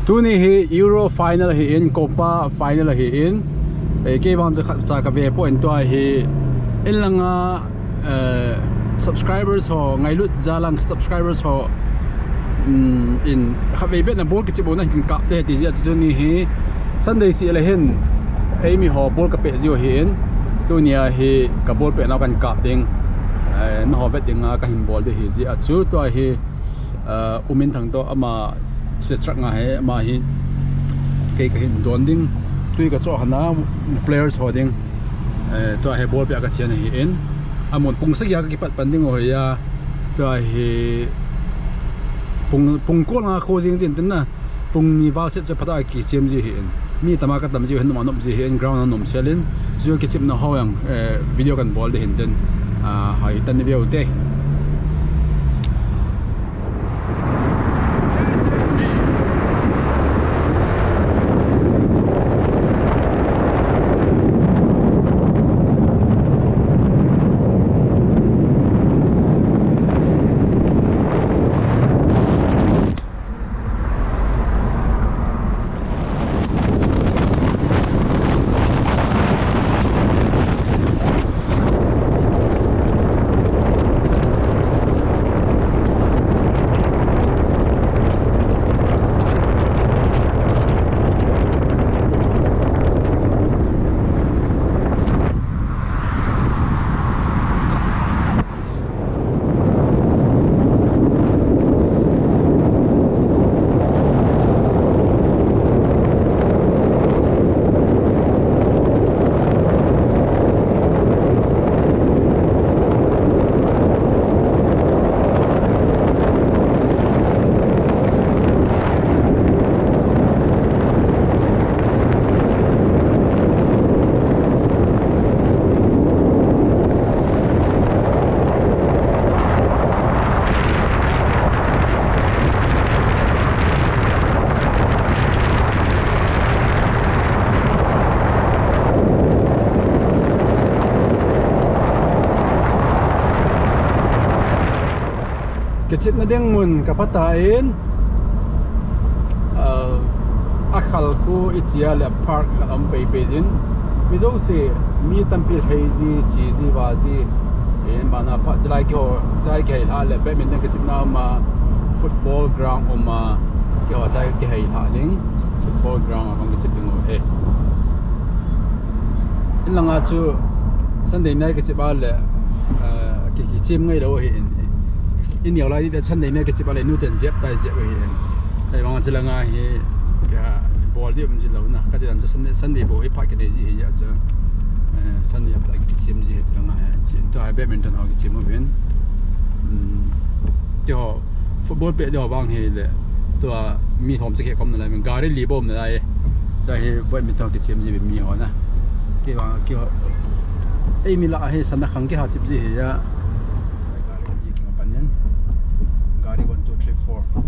Tuni hi Euro final hi in Copa final hi in ke wang cha ka ve point to hi in langa subscribers ho ngai lut jalang subscribers ho in khabe bet na bol ki chibona hin ka te ti ja tuni hi Sunday si la hin Eimi ho bol ka pe zio hi in tunia hi ka bol pe na kan ka ding no ho vet dinga ka hin bol de hi ji achu to hi umin thang to ama se trak nga he ma hi ke ka hin don ding tui ka cho hana players holding to he ball pe ka chen hi in amon pung sak ya ki pat panding ho ya to hi pung ko nga kho jing jin tin na pung ni wal set cha phata ki chem ji hi in mi tama ka tam ji hin ma nom ji hi in ground nom selin jo ki chip na ho yang video kan ball de hin den hai tan ni view te Kecil na ding mun kapatain akhal ko itia le park am pejin mizo se mi tampil hazy cheesy wazi en mana pa jai ko ha le badminton kecil na ma football ground ma ke wa jai ke hai ha ling football ground am kecil ding he in langa chu Sunday night kecil ba le ki chim ngai lo he in nhiều lại đi chân này mấy cái chỉ bảo là Newton dẹp tay dẹp vậy đây bằng chỉ là ngay cái ball đi mình chỉ lâu nè cái chuyện sân đi bộ hết phải cái này gì vậy chứ sân đi lại cái chim gì hết chỉ là ngay chỉ tôi hay badminton hoặc cái chim ở bên cái họ football bị họ bằng thì là tôi mi thom sẽ không này mình gari li bom này sai hay badminton cái chim gì bị mi họ nè cái bằng cái Eimi lại hay sân khang cái hạt chim gì vậy Gari 1, 2, 3, 4.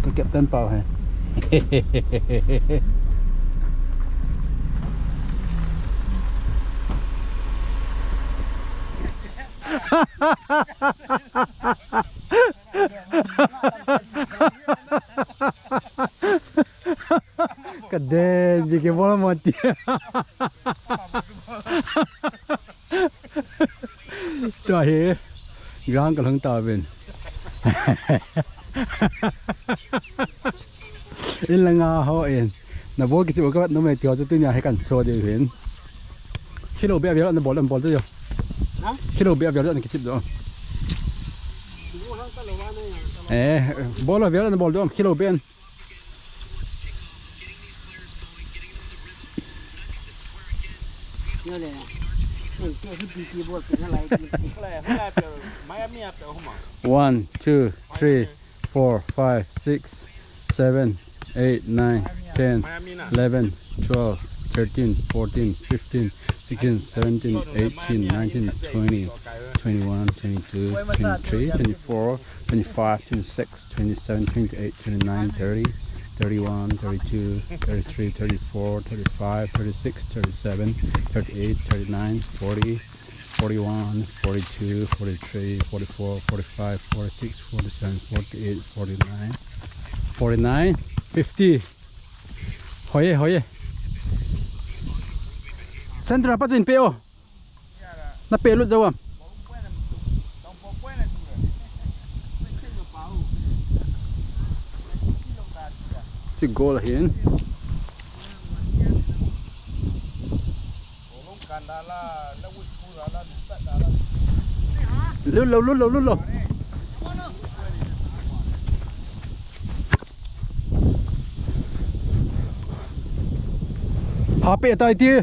Có kẹp tên bao hả? Kadeh bikin bola mati. Trời gắng cả lưng tàu bên. In là ngà họ in. Na bố cái chuyện các bạn nó mày tiêu cho tôi nhà hay cần xô đi hiện. Khi đầu bé bé nó bỏ lên bỏ tới rồi. Khi đầu bé bé nó cái chuyện đó. Bỏ là bé nó bỏ đó khi đầu bé. One, two, three, four, 5, 6, 7, 8, 9, 10, 11, 12, 13, 14, 15, 16, 17, 18, 19, 20, 21, 22, 23, 24, 25, 26, 27, 28, 29, 30, 31, 32, 33, 34, 35, 36, 37, 38, 39, 40, 41, 42, 43, 44, 45, 46, 47, 48, 49, 49, 50. Hỏi. Sandra bắt trên peo. Nó peo luôn dâu à? Chỉ gỗ là hiến. Lút lâu. Hả bệ tay tia.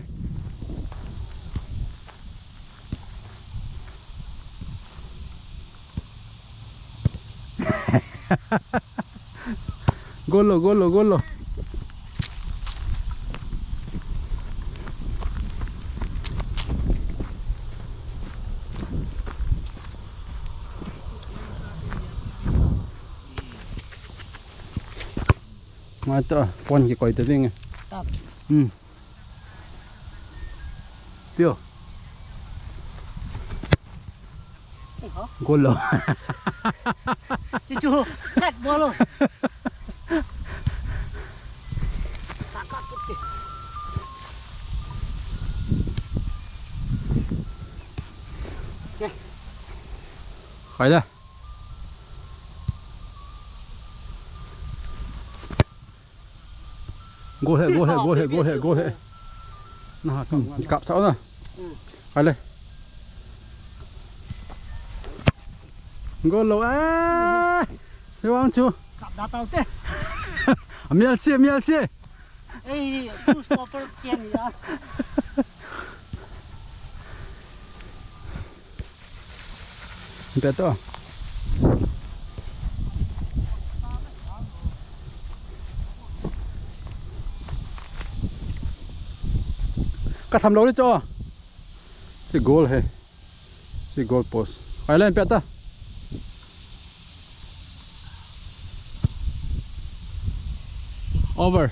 Golo. Mà tao phone cái coi tới đi nghe. Tiêu. Golo. Chú cắt bò luôn. Khỏi ra. Go ahead. Nào, cặp sáu rồi. Khỏi lên. Golo à. Hiểu không chú? Cặp đá tàu thế. Miel xe. Ê, chú stopper kiên ya. Beto. Cắt thầm lâu đi cho. Chỉ goal hay. Chỉ goal post. Phải lên Beto. Over.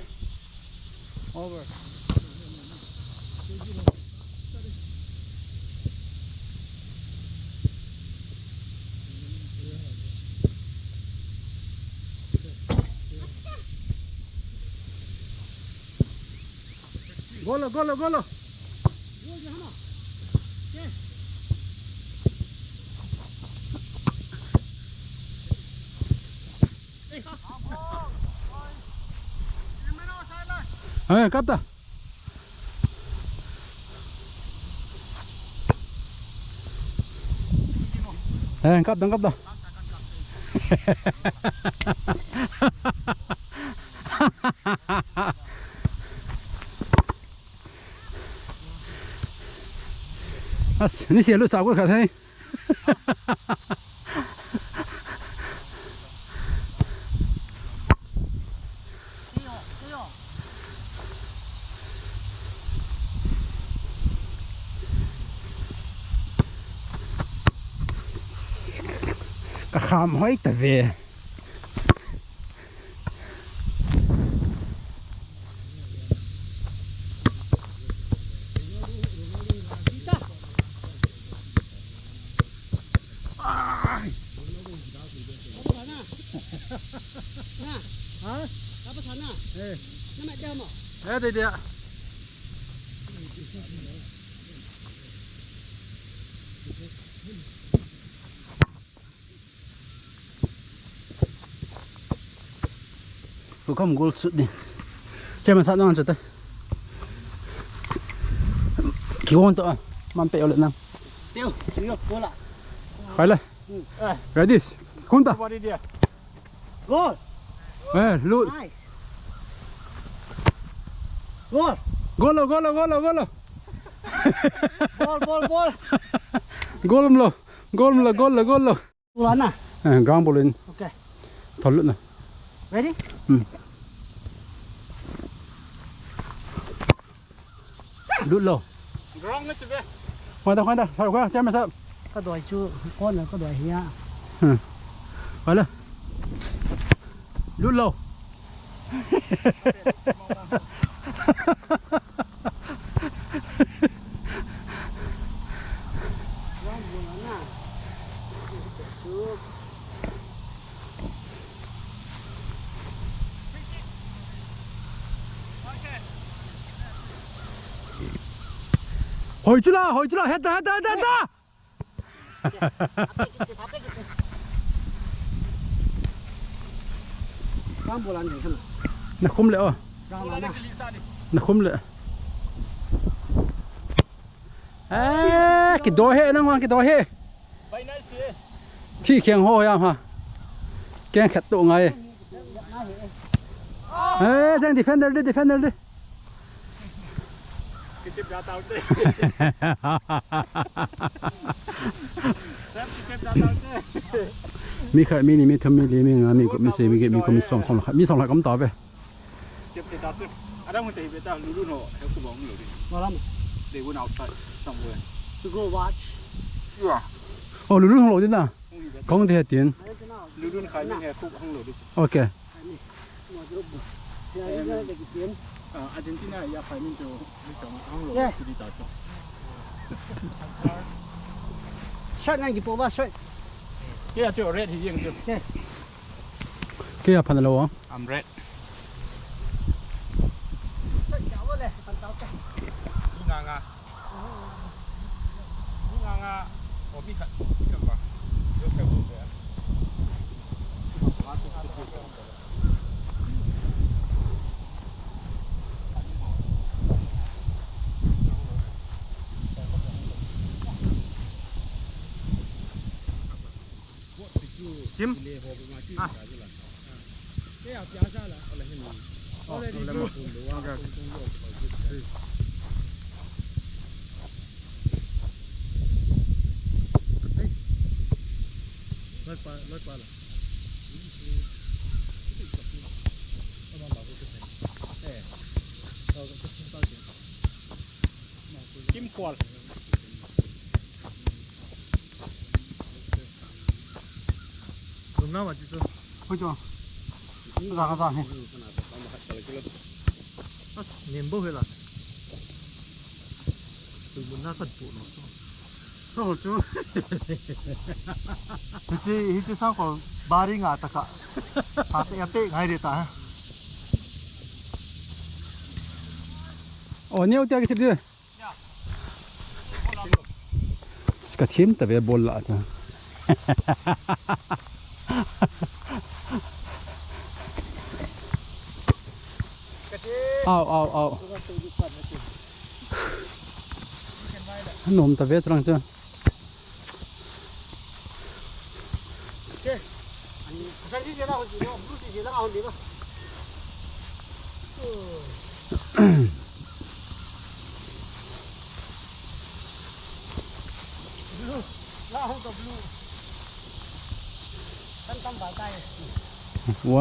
Golo. Cắt ta. Cắt ta. Ni xỉa lúc sao có khả thấy. Cả khám hỏi ta về. Apa sana? Nama dia mau. Đây dia. Cô không goal shoot đi. Chơi mà sao nó ăn chút đấy. Kiêu hồn tao, mang peo lên năng. Tiêu, chưa, cố lại. Phải lên. Ready. Khun ta. Goal. Lút. Nice. Goal. Golo. Ball. Gol lo. Ulan à? Ground ball in. Okay. Thôi lút nè. Ready? Lút lo. Khoan ta. Sao khoan, xem mà sao. Có đòi chưa? Con là có đòi hia. Phải lên. Lút lo. 回去了，回去了，黑哒黑哒黑哒黑哒。刚不然你看，那空了啊，刚完了，那空了。哎，几多黑那嘛，几多黑？ที่เคียงโหยังฮะแกงขัดตัวไงเฮ้ยแจ้ง defender ดิ defender ดิมีใครมีนี่มีทำมีลีมีงานมีก็มีเสียมีเก็บมีก็มีสองหลักมี2 หลักคำตอบไปเจ็บเสียดายจุดอะไรมันตีไปแต่รู้หนูเฮ้ยกูบอกมึงอยู่ดิ มาแล้ว เดี๋ยวกูเอาใส่ส่งเลย to go watch โอ้รู้ของเราดินะของเทียดเตียน รู้ใครไม่แค่คุกห้องหลุดดิ โอเค หมดรูปเดี๋ยวเด็กเตียน อาร์เจนตินาอยากไปมินจูไม่จงห้องหลุดสุดที่ต่อจบ ช่วยงานกี่ปูบ้าช่วย เกี่ยจูเรดที่ยิงจู เกี่ยพันละวะ I'm red ช่วยเจ้าเลยปันเจ้าไป นี่งางานี่งางาโอ้พี่ขัดพี่ขัดมาเดี๋ยวเซลล์เลยทิมอ่ะเกี่ยจ้าจ้าละอะไรให้มึงอะไรดีดูร้อยปลาละจิ้มขวดตรงนั้นว่าจิ๊บ会做咋个咋嘿年不回来对不那个多了说好做이제 상고 마링아 아따까 아떼 야떼 가이랬다 โอ้เนี่ยเตียกี่สิบดิสกัดทีมแต่เวบอลละจ้ะเอาขนมแต่เวตรังจ้ะ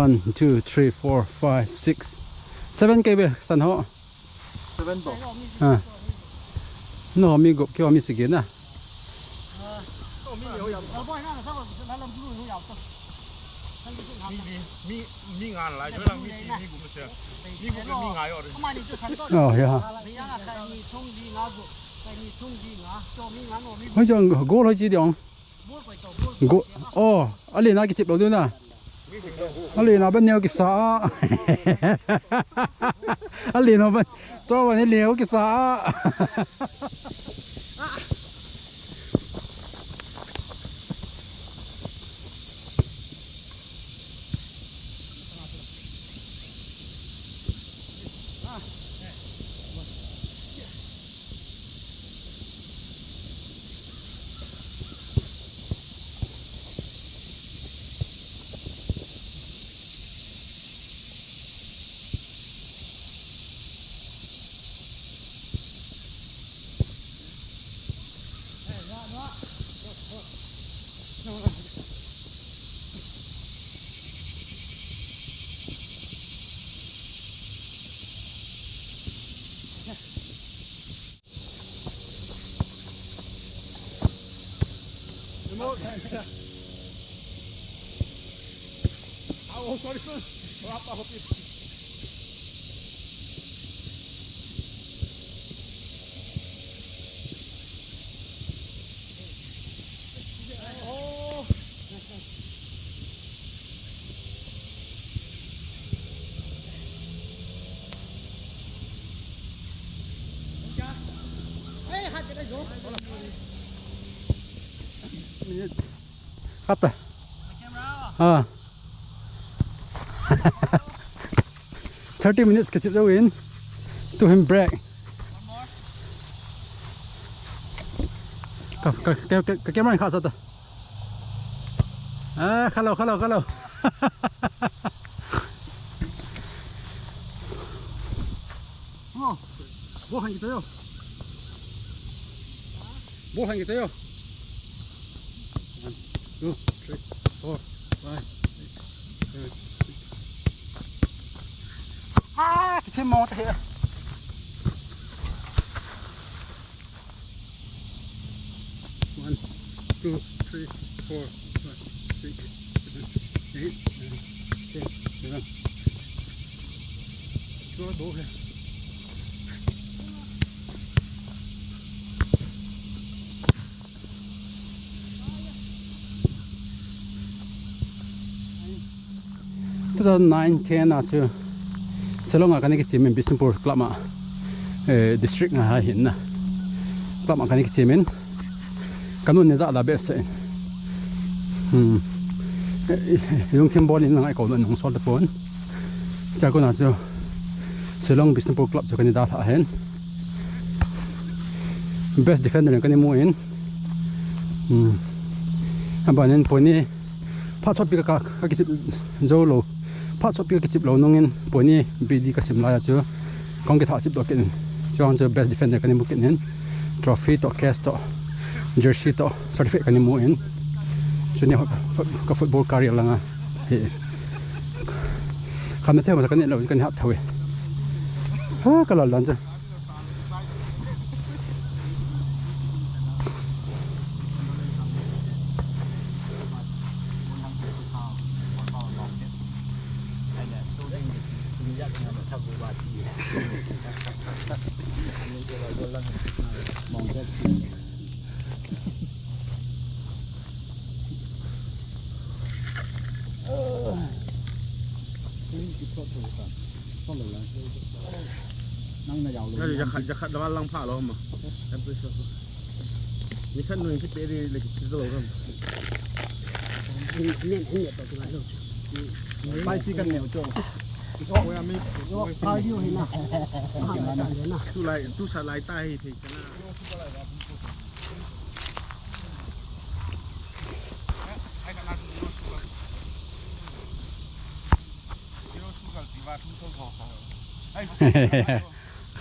one two three four five six 7 kb สันเหรอ 7 บอก น้องมีกบเกี่ยวมีสกินนะมีงานอะไรช่วยเรามีกูไม่เชื่อมีกูเป็นมีงานอยู่เลยอ๋อเฮ้ยเฮ้ยจังกูเลยจีเดียงกูอ๋ออะไรน่ากินเราด้วยนะอะไรน่าเป็นเนื้อกิสาอะไรน่าเป็นตัววันนี้เลี้ยวกิสาเอาสอรี่รับเอาพี่ Cắt rồi. À. 30 minutes kasi daw in to him break. Cái camera khá sao ta? À, hello. Bố hành gì tới không? Bố hành gì tới không? 1, 2, 3, 4, 5, 6, 7. Ah, cái thêm mò thế. 1, 2, 3, 4, 5, 6, 7, 8, 9, 10, 11. Cho bố kìa. Từ 9, 10 à chứ. Selong akan cái chimen Bisumpur club mà district nga hin na. Club akan cái chimen. Kanun ne za la be se. Yung kembol in ngai ko nong sol ta pon. Cha ko na chu Selong Bisumpur club chu kan da tha hen. Best defender kan mu in. Abanen poni pha chot bi ka ki zo lo. Phát số cái chip lâu nông in bữa nay BD cái sim lại chứ con cái thảo chip đó cái cho anh best defender cái này mua cái nên trophy to cast to jersey to certificate cái này mua in cho nên cái football career là nghe khám theo mà cái này lâu cái này hát thôi cái là lần chứจะขัดว่าลังผ่าเราหมดมีชั้นหนึ่งที่เตะดีเลยที่ตัวเราไปซีกันเหนียวโจ้โอ้ยไม่พายุเห็นนะตู้สลายใต้ที่ชนะ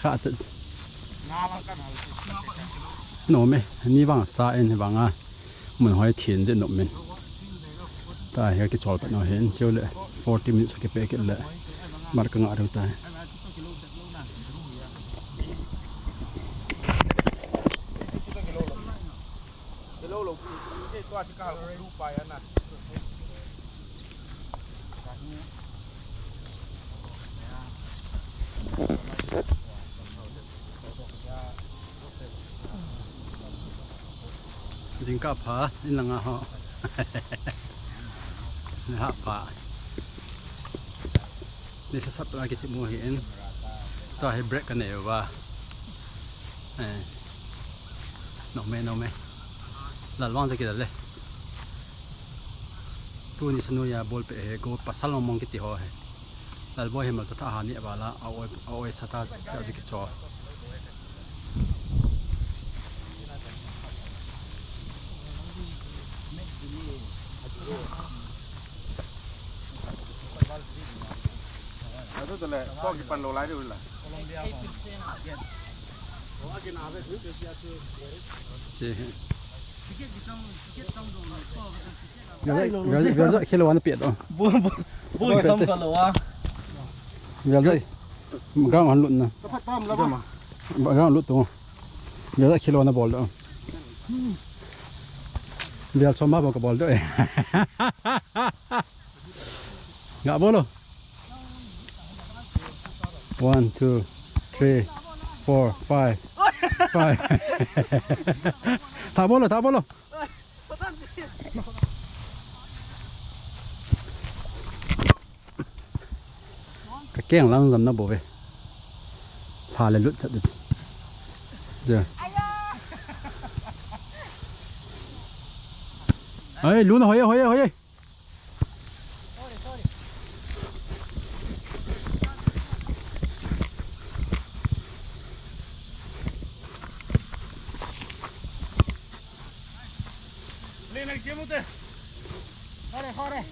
khá chật nổ mẹ ní vàng xa em vàng à mình hỏi thiền trên nổ mình tại cái chòi bắt nó hiện chiều lệ 40 minutes cái bé cái lệ mà cái ngã đâu tại chính cả phá nên là ngã họ hạ phá để sắp lại cái sự mua hiện ta hay break cái này và nổ mẹ là loang ra cái đấy tu ni sanu ya bol pe go pasal mong kiti ho hai lal boy hemal cha ha ni bala aoi sata ja ji ki cho đó là có cái phần lỗ lái rồi là giờ dậy khi lâu nó biển rồi bùi không còn lỗ à giờ dậy găng hoàn luận nè găng luận tụ giờ dậy khi lâu nó bỏ rồi giờ xóm bao cái bỏ rồi ngã bố luôn 1, 2, 3, 4, 5 thả bố rồi cái keng lăng dầm nó bổ về thả lên lụt thật rồi ấy luôn rồi hồi lên này kiếm một tên Kho đây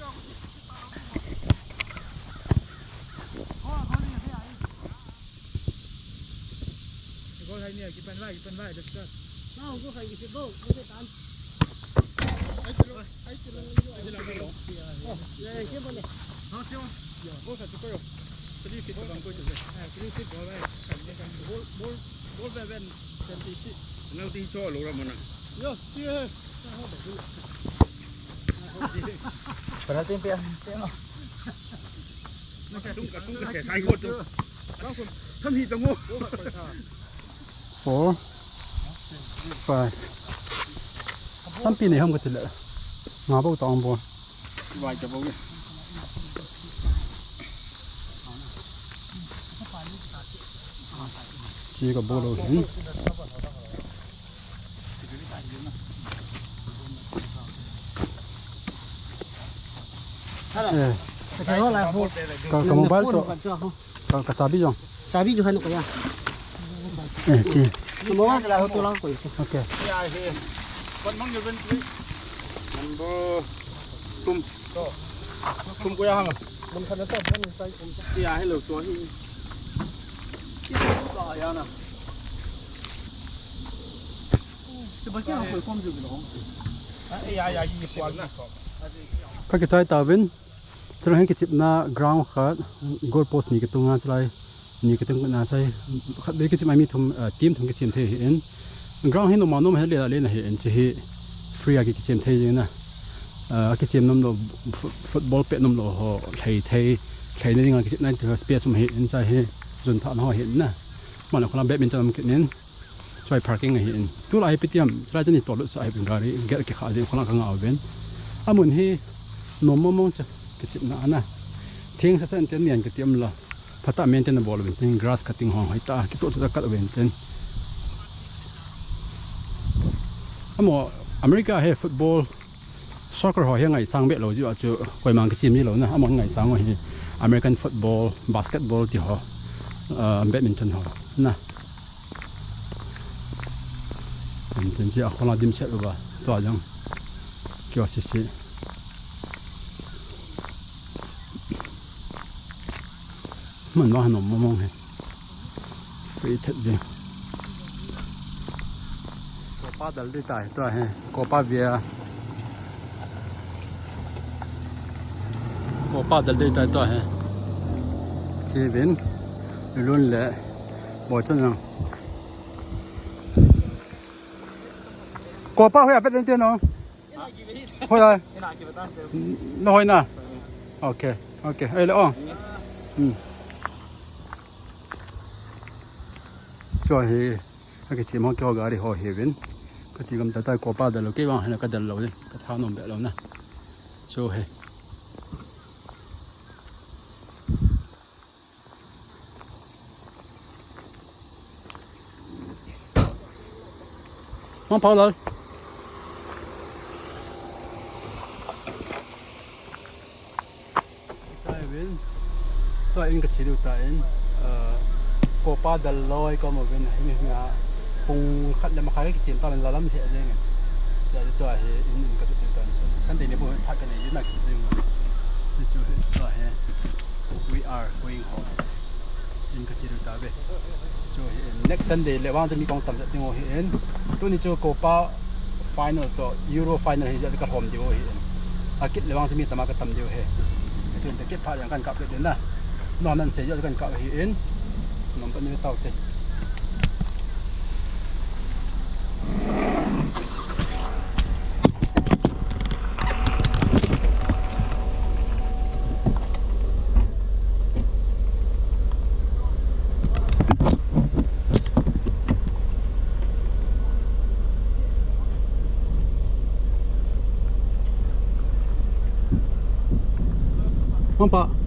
có thấy nhiều cái phần vai được chưa không có phải cái bộ có thể tán đây kiếm một này nó chưa có phải tôi rồi tôi đi fit bằng tôi rồi tôi đi fit bỏ vai cảnh bố về bên trên tí xí nó tí cho lỗ ra mà nè yo chưa Padahal tempe yan. Chung cái kẻ sai gột rồi thâm hít tao ngô 4 5 3 ปีnày không có tiền lệ ngõ bao tòng bò vài chục bao nhiêu chỉ có bò đồ hình Cái đó là hộp. có mobile to có chabi không Sabi juga nu kaya. chi Semua là hộp to lang ko. ok ya thì con mong nhiều bên đấy mình bơ tum của em à Mun kana ta mun sai kum. ya hay lẩu chó thì cái nào Cái bao nhiêu hồi con dừng nó. ya gì xịn nè các cái trái tàu bên cho nên cái chip na ground khát goal post này cái tung ngang trái này cái tung na trái khát đấy cái chip mai mi thum team thum cái chim thế hiện ground hiện nó mà nó mà hiện lên là hiện chỉ free cái chim thế như nè cái chim nôm lo football pet nôm lo họ thầy nên cái chip này thì space mà hiện trái hiện dồn thọ nó hiện nè mà nó còn badminton cái nên xoay parking này hiện tu lại cái tiệm trái chân này tổ lực sai bên gari cái khá gì còn là càng ảo bên muốn hi nôm mong chứ cái chuyện nè thiên sẽ tên miền cái tiệm là phát ta miền tên là ball bên grass cutting hong hay ta cái tổ sẽ cắt bên tên America hay football soccer họ hiện ngày sang biết rồi chứ chứ quay mang cái chim như rồi nè ngày sáng rồi American football basketball thì họ badminton họ nè badminton chỉ không là điểm xét rồi tòa rằng kiểu xí mình nói nó mong này phải thật gì có ba đợt đi tại tôi hay có ba việc có ba đợt đi tại tôi hay chỉ bên luôn lệ bỏ chân rằng có ba phải biết đến tiền không thôi rồi nó hồi nè ok ấy là ông cho thì cái chỉ mong cho gà đi họ hiểu bên cái chỉ cầm tay qua ba đợt lâu cái vàng hay là cái đợt lâu đi cái thao nồng bẹ lâu nè cho thì mong跑了在边在应该起六在có ba đợt lôi có một bên này mình cùng khách làm khai cái chuyện tao mình làm thế chứ nghe giờ tôi thì cái chuyện tao sáng nay nếu mà phát cái này như này cái chuyện mà thì chú tôi we are going home in cái chuyện tao về chú next Sunday lễ vangจะมีกองตำจะที่หัวเห็นตัวนี้chú có ba final ตัว Euro final ที่จะกระทำที่หัวเห็นอาทิตย์ลễ vangจะมีตำมากระทำที่หัวเห็นจนจะเก็บผ้าอย่างกันกลับเลยนะนอนนั่นเสียจะกันกลับเห็นnằm bên dưới tàu thì không pa